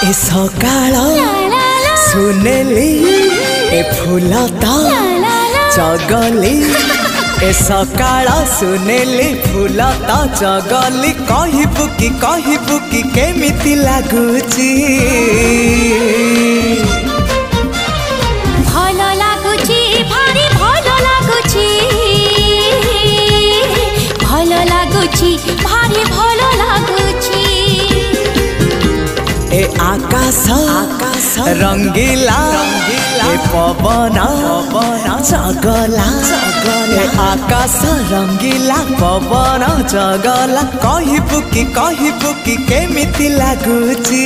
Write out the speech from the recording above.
ए सकाळ सुनेली ए फूलता चगली ए सकाळ सुनेली फूलता चगली कहबू कि केमिति लागुची भल लागुची भारी भल लागुची भल लागुची भारी भल लागुची ए आकाश रंगीला ए पवन चगला ए आकाश रंगीला पवन चगला कहबू कि केमिति लागुची।